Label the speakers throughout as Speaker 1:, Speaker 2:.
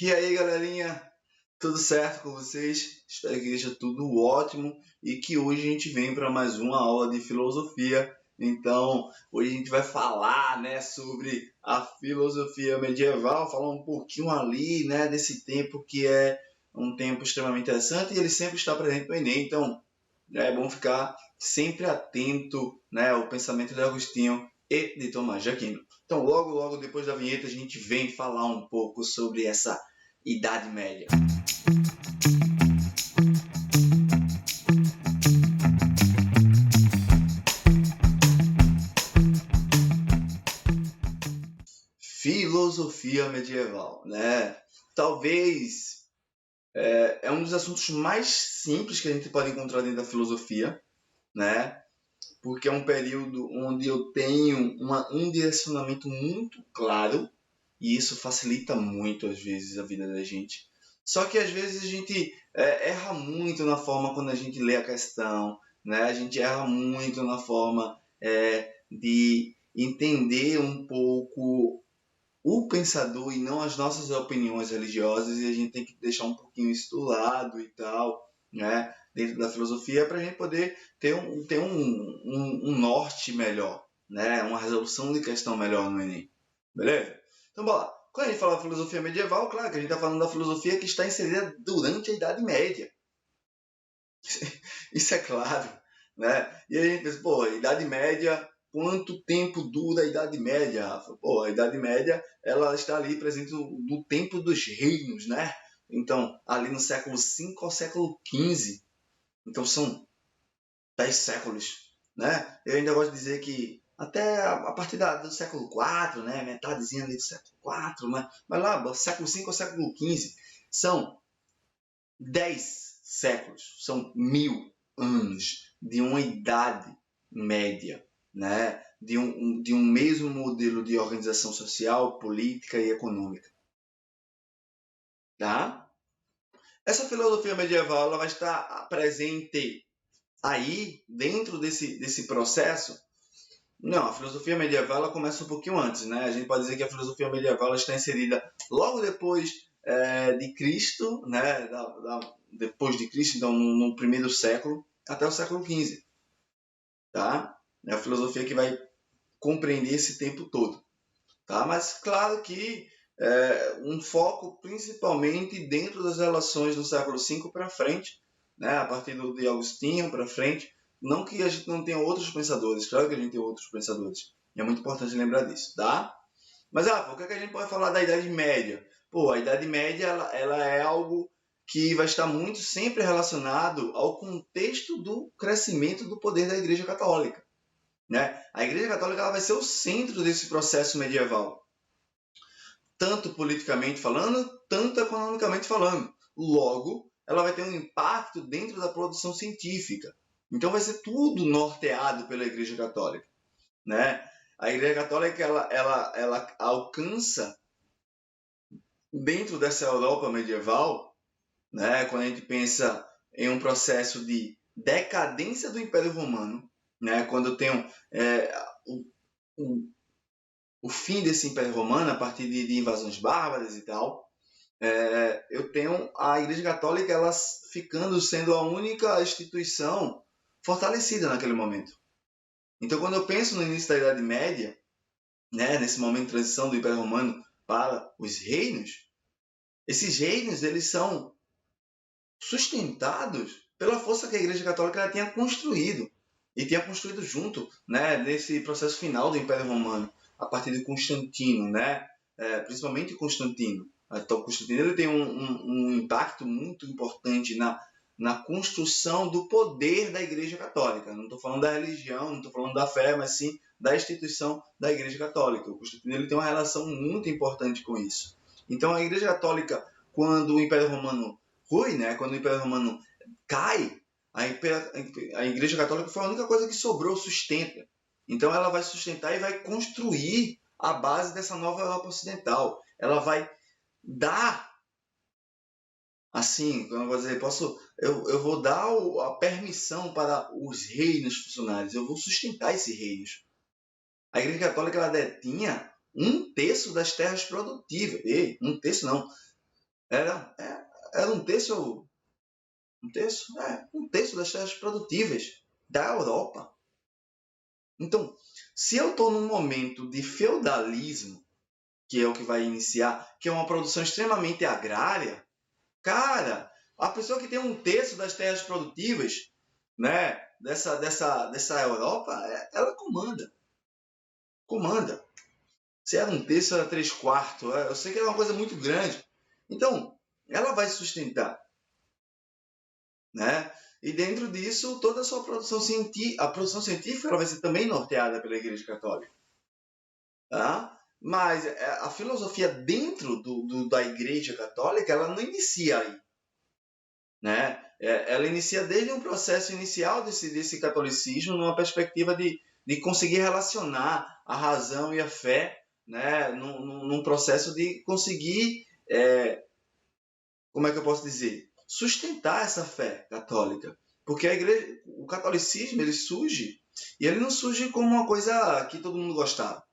Speaker 1: E aí, galerinha, tudo certo com vocês? Espero que esteja tudo ótimo e que hoje a gente vem para mais uma aula de filosofia. Então, hoje a gente vai falar, né, sobre a filosofia medieval, falar um pouquinho ali, né, desse tempo que é um tempo extremamente interessante e ele sempre está presente no Enem. Então, é bom ficar sempre atento, né, ao pensamento de Agostinho e de Tomás de Aquino. Então, logo depois da vinheta, a gente vem falar um pouco sobre essa Idade Média. Filosofia medieval, né? Talvez é um dos assuntos mais simples que a gente pode encontrar dentro da filosofia, né? Porque é um período onde eu tenho um direcionamento muito claro e isso facilita muito, às vezes, a vida da gente. Só que, às vezes, a gente erra muito na forma quando a gente lê a questão, né? A gente erra muito na forma de entender um pouco o pensador e não as nossas opiniões religiosas, e a gente tem que deixar um pouquinho isso do lado e tal, né? Dentro da filosofia, para a gente poder ter um norte melhor, né? Uma resolução de questão melhor no Enem. Beleza? Então, bora lá. Quando a gente fala de filosofia medieval, claro que a gente está falando da filosofia que está inserida durante a Idade Média. Isso é claro, né? E aí a gente pensa, pô, Idade Média, quanto tempo dura a Idade Média, Rafa? Pô, a Idade Média, ela está ali presente no tempo dos reinos, né? Então, ali no século V ao século XV. Então, são 10 séculos, né? Eu ainda gosto de dizer que até a partir do século IV, né? Metadezinha ali do século IV, né? Mas lá, século V ao século XV, são 10 séculos, são 1000 anos de uma idade média, né? De um mesmo modelo de organização social, política e econômica. Tá? Essa filosofia medieval ela vai estar presente aí, dentro desse processo. Não, a filosofia medieval ela começa um pouquinho antes, né? A gente pode dizer que a filosofia medieval ela está inserida logo depois de Cristo, né? Depois de Cristo, então no primeiro século até o século XV, tá? É a filosofia que vai compreender esse tempo todo, tá? Mas claro que um foco principalmente dentro das relações do século V para frente, né? A partir de Agostinho para frente. Não que a gente não tenha outros pensadores, claro que a gente tem outros pensadores. E é muito importante lembrar disso, tá? Mas, o que, é que a gente pode falar da Idade Média? Pô, a Idade Média ela é algo que vai estar muito sempre relacionado ao contexto do crescimento do poder da Igreja Católica, né? A Igreja Católica ela vai ser o centro desse processo medieval, tanto politicamente falando, tanto economicamente falando. Logo, ela vai ter um impacto dentro da produção científica. Então vai ser tudo norteado pela Igreja Católica, né? A Igreja Católica ela alcança dentro dessa Europa medieval, né? Quando a gente pensa em um processo de decadência do Império Romano, né? Quando eu tenho o, o, o fim desse Império Romano a partir de invasões bárbaras e tal, eu tenho a Igreja Católica ela ficando sendo a única instituição fortalecida naquele momento. Então, quando eu penso no início da Idade Média, né, nesse momento de transição do Império Romano para os reinos, esses reinos eles são sustentados pela força que a Igreja Católica ela tinha construído e tinha construído junto, né, nesse processo final do Império Romano, a partir de Constantino, né, principalmente Constantino. Então, Constantino ele tem um impacto muito importante na construção do poder da Igreja Católica. Não estou falando da religião, não estou falando da fé, mas sim da instituição da Igreja Católica. O Constantino ele tem uma relação muito importante com isso. Então, a Igreja Católica, quando o Império Romano rui, né, quando o Império Romano cai, a Igreja Católica foi a única coisa que sobrou, sustenta. Então, ela vai sustentar e vai construir a base dessa nova Europa Ocidental. Ela vai dar assim, como eu vou dizer, eu vou dar a permissão para os reinos funcionários, eu vou sustentar esses reinos. A Igreja Católica ela detinha um terço das terras produtivas. Um terço não. Era um terço das terras produtíveis da Europa. Então, se eu estou num momento de feudalismo, que é o que vai iniciar, que é uma produção extremamente agrária, cara, a pessoa que tem um terço das terras produtivas, né, dessa Europa, ela comanda. Comanda. Se era um terço, era 3/4. Eu sei que era uma coisa muito grande. Então, ela vai sustentar, né? E dentro disso, toda a sua produção científica, a produção científica ela vai ser também norteada pela Igreja Católica. Tá? Mas a filosofia dentro da Igreja Católica, ela não inicia aí. Né? Ela inicia desde um processo inicial desse catolicismo, numa perspectiva de conseguir relacionar a razão e a fé, né? Num processo de conseguir, como é que eu posso dizer, sustentar essa fé católica. Porque o catolicismo ele surge, e ele não surge como uma coisa que todo mundo gostava.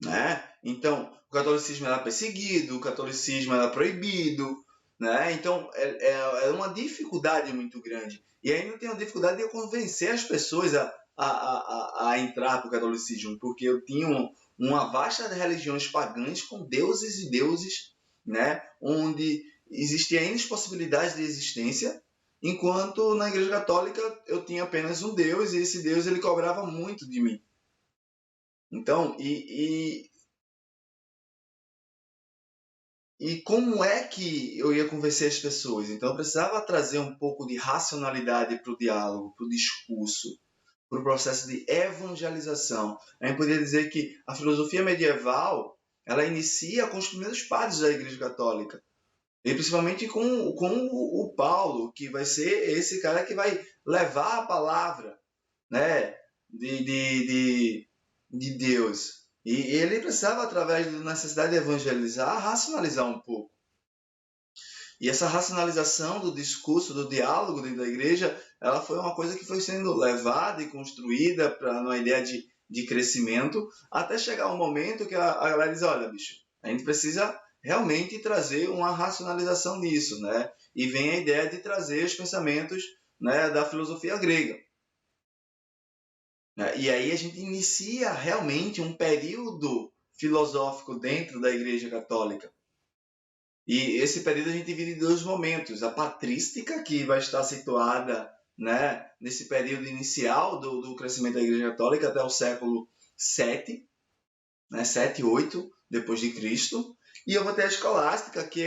Speaker 1: Né? Então, o catolicismo era perseguido, o catolicismo era proibido, né? Então, é uma dificuldade muito grande. E ainda tem uma dificuldade de eu convencer as pessoas a entrar para o catolicismo, porque eu tinha uma vasta de religiões pagãs com deuses e deuses, né? Onde existiam N possibilidades de existência, enquanto na Igreja Católica eu tinha apenas um Deus, e esse Deus ele cobrava muito de mim. Então, e como é que eu ia convencer as pessoas? Então, eu precisava trazer um pouco de racionalidade para o diálogo, para o discurso, para o processo de evangelização. A gente poderia dizer que a filosofia medieval ela inicia com os primeiros padres da Igreja Católica. E principalmente com o Paulo, que vai ser esse cara que vai levar a palavra, né, de Deus. E ele precisava, através da necessidade de evangelizar, racionalizar um pouco. E essa racionalização do discurso, do diálogo dentro da igreja, ela foi uma coisa que foi sendo levada e construída para uma ideia de crescimento, até chegar um momento que a galera diz, olha, bicho, a gente precisa realmente trazer uma racionalização nisso, né? E vem a ideia de trazer os pensamentos, né, da filosofia grega. E aí a gente inicia realmente um período filosófico dentro da Igreja Católica. E esse período a gente divide em dois momentos. A patrística, que vai estar situada, né, nesse período inicial do crescimento da Igreja Católica até o século VII, né, 7, 8 depois de Cristo. E eu vou ter a escolástica, que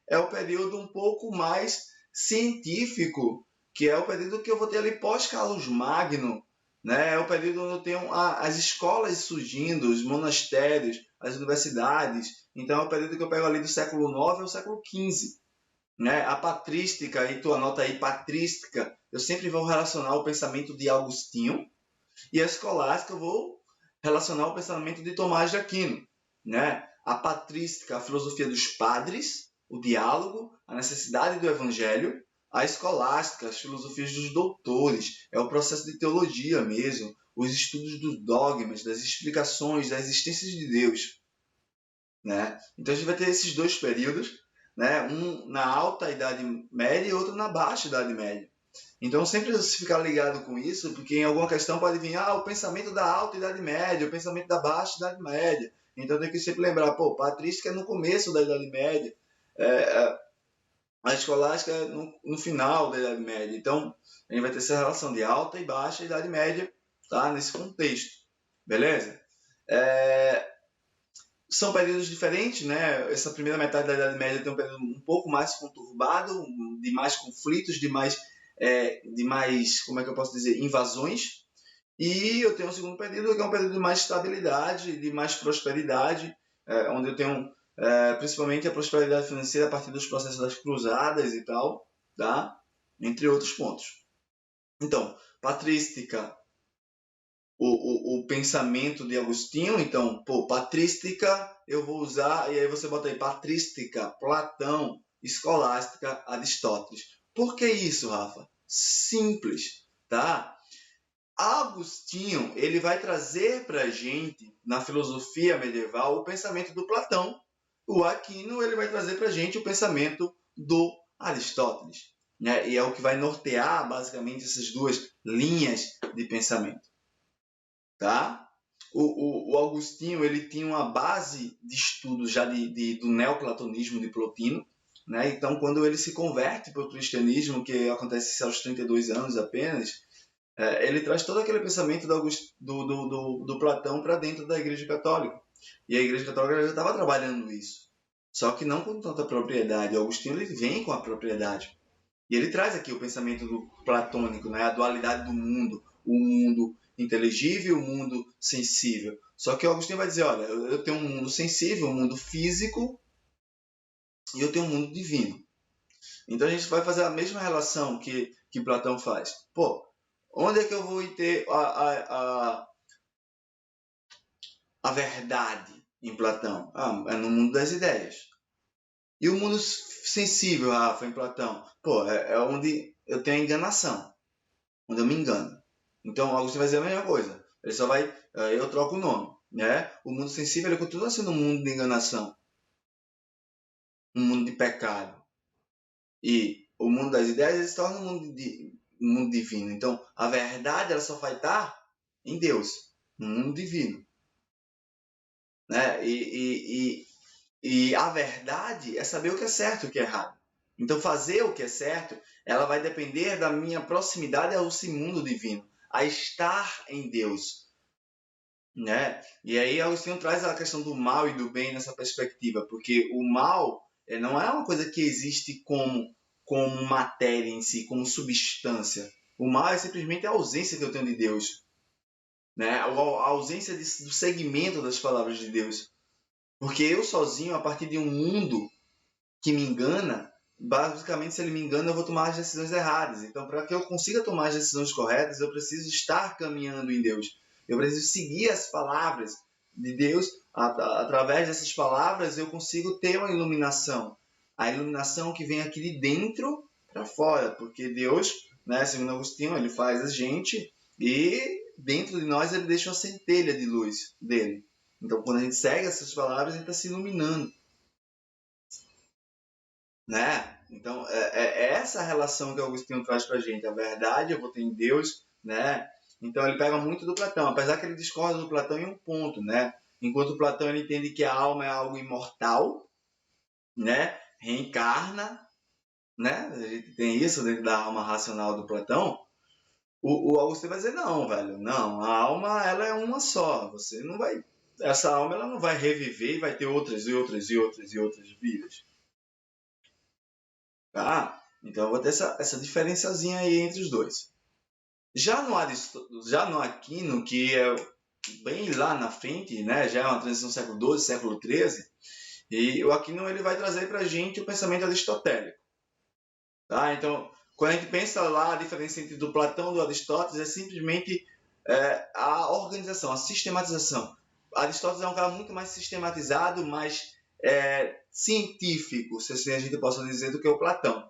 Speaker 1: é o período um pouco mais científico, que é o período que eu vou ter ali pós-Carlos Magno, né? É o período onde eu tenho as escolas surgindo, os monastérios, as universidades. Então é o período que eu pego ali do século IX ao século XV. Né? A patrística, e tu anota aí, patrística, eu sempre vou relacionar o pensamento de Agostinho, e a escolástica eu vou relacionar o pensamento de Tomás de Aquino. Né? A patrística, a filosofia dos padres, o diálogo, a necessidade do evangelho. A escolástica, as filosofias dos doutores, é o processo de teologia mesmo, os estudos dos dogmas, das explicações, da existência de Deus. Né? Então a gente vai ter esses dois períodos, né? Um na alta Idade Média e outro na baixa Idade Média. Então sempre se ficar ligado com isso, porque em alguma questão pode vir o pensamento da alta Idade Média, o pensamento da baixa Idade Média. Então tem que sempre lembrar, patrística é no começo da Idade Média, a escolástica é no final da Idade Média. Então a gente vai ter essa relação de alta e baixa Idade Média, tá? Nesse contexto, beleza? São períodos diferentes, né? Essa primeira metade da Idade Média tem um período um pouco mais conturbado, de mais conflitos, de mais, como é que eu posso dizer, invasões. E eu tenho um segundo período, que é um período de mais estabilidade, de mais prosperidade, onde eu tenho principalmente a prosperidade financeira a partir dos processos das cruzadas e tal, tá? Entre outros pontos. Então, patrística, o pensamento de Agostinho, então, patrística eu vou usar, e aí você bota aí patrística, Platão, escolástica, Aristóteles. Por que isso, Rafa? Simples, tá? Agostinho, ele vai trazer para a gente, na filosofia medieval, o pensamento do Platão, o Aquino ele vai trazer para a gente o pensamento do Aristóteles, né? E é o que vai nortear basicamente essas duas linhas de pensamento, tá? O Agostinho ele tinha uma base de estudo já do neoplatonismo de Plotino, né? Então, quando ele se converte para o cristianismo, que acontece aos 32 anos apenas, ele traz todo aquele pensamento do Platão para dentro da Igreja Católica. E a Igreja Católica já estava trabalhando isso. Só que não com tanta propriedade. O Agostinho ele vem com a propriedade. E ele traz aqui o pensamento do platônico, né? A dualidade do mundo. O mundo inteligível e o mundo sensível. Só que o Agostinho vai dizer, olha, eu tenho um mundo sensível, um mundo físico, e eu tenho um mundo divino. Então a gente vai fazer a mesma relação que Platão faz. Pô, onde é que eu vou ter a verdade em Platão? É no mundo das ideias. E o mundo sensível, Rafa, em Platão? Pô, é onde eu tenho a enganação, onde eu me engano. Então, Agostinho vai dizer a mesma coisa. Ele só vai, eu troco o nome, né? O mundo sensível ele continua sendo um mundo de enganação, um mundo de pecado. E o mundo das ideias ele se torna um mundo divino. Então, a verdade ela só vai estar em Deus, no mundo divino, né? E a verdade é saber o que é certo e o que é errado. Então, fazer o que é certo, ela vai depender da minha proximidade ao mundo divino, a estar em Deus, né? E aí Agostinho traz a questão do mal e do bem nessa perspectiva, porque o mal não é uma coisa que existe como matéria em si, como substância. O mal é simplesmente a ausência que eu tenho de Deus, né? A ausência do segmento das palavras de Deus. Porque eu sozinho, a partir de um mundo que me engana, basicamente, se ele me engana, eu vou tomar as decisões erradas. Então, para que eu consiga tomar as decisões corretas, eu preciso estar caminhando em Deus. Eu preciso seguir as palavras de Deus. Através dessas palavras, eu consigo ter uma iluminação. A iluminação que vem aqui de dentro para fora. Porque Deus, né, segundo Agostinho, ele faz a gente e dentro de nós ele deixa uma centelha de luz dele. Então, quando a gente segue essas palavras, a gente está se iluminando, né? Então, é essa relação que o Agostinho traz para a gente. A verdade eu vou ter em Deus, né? Então, ele pega muito do Platão, apesar que ele discorda do Platão em um ponto, né? Enquanto o Platão ele entende que a alma é algo imortal, né? Reencarna, né? A gente tem isso dentro da alma racional do Platão. O Agostinho vai dizer, não, velho, não. A alma, ela é uma só. Você não vai... Essa alma, ela não vai reviver e vai ter outras e outras e outras e outras vidas. Tá? Então eu vou ter essa diferenciazinha aí entre os dois. Já no Aquino, que é bem lá na frente, né? Já é uma transição século XII, século XIII, e o Aquino ele vai trazer para a gente o pensamento aristotélico. Tá? Então, quando a gente pensa lá a diferença entre do Platão e do Aristóteles, é simplesmente a organização, a sistematização. Aristóteles é um cara muito mais sistematizado, mais científico, se assim a gente possa dizer, do que o Platão.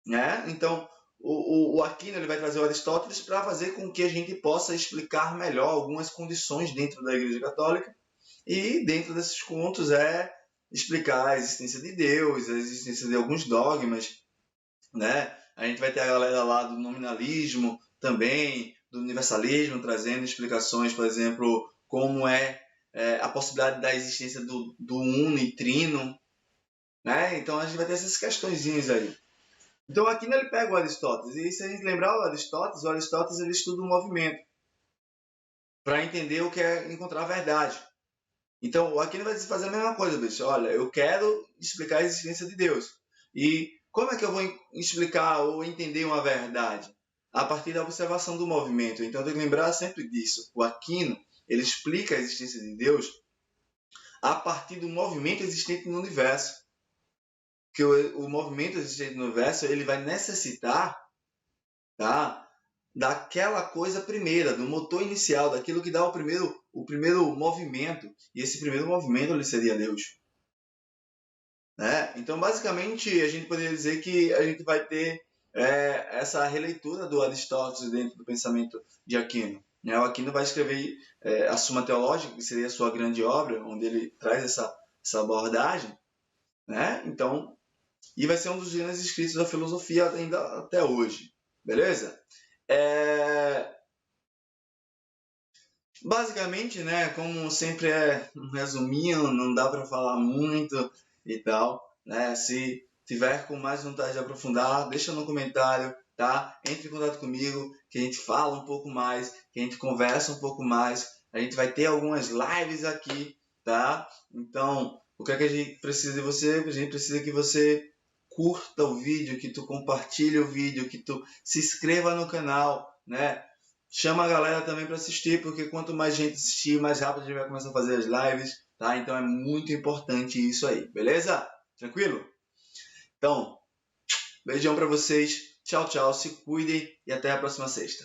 Speaker 1: Né? Então, o Aquino ele vai trazer o Aristóteles para fazer com que a gente possa explicar melhor algumas condições dentro da Igreja Católica e dentro desses contos explicar a existência de Deus, a existência de alguns dogmas, né? A gente vai ter a galera lá do nominalismo também, do universalismo, trazendo explicações, por exemplo, como a possibilidade da existência do uno e trino, né? Então a gente vai ter essas questõezinhas aí. Então aqui ele pega o Aristóteles, e se a gente lembrar o Aristóteles ele estuda o movimento para entender o que é encontrar a verdade. Então o Aquino vai fazer a mesma coisa, bicho. Olha, eu quero explicar a existência de Deus. E como é que eu vou explicar ou entender uma verdade? A partir da observação do movimento. Então tem que lembrar sempre disso. O Aquino ele explica a existência de Deus a partir do movimento existente no universo. Que o movimento existente no universo ele vai necessitar, tá, daquela coisa primeira, do motor inicial, daquilo que dá o primeiro movimento. E esse primeiro movimento ele seria Deus. Né? Então, basicamente, a gente poderia dizer que a gente vai ter essa releitura do Aristóteles dentro do pensamento de Aquino. Né? O Aquino vai escrever a Suma Teológica, que seria a sua grande obra, onde ele traz essa abordagem, né? Então, e vai ser um dos grandes escritos da filosofia ainda até hoje, beleza? Basicamente, né, como sempre é um resuminho, não dá para falar muito e tal, né? Se tiver com mais vontade de aprofundar, deixa no comentário, tá? Entre em contato comigo, que a gente fala um pouco mais, que a gente conversa um pouco mais. A gente vai ter algumas lives aqui, tá? Então, o que é que a gente precisa de você? A gente precisa que você curta o vídeo, que tu compartilhe o vídeo, que tu se inscreva no canal, né? Chama a galera também para assistir, porque quanto mais gente assistir, mais rápido a gente vai começar a fazer as lives, tá? Então é muito importante isso aí, beleza? Tranquilo? Então, beijão para vocês, tchau, tchau, se cuidem e até a próxima sexta.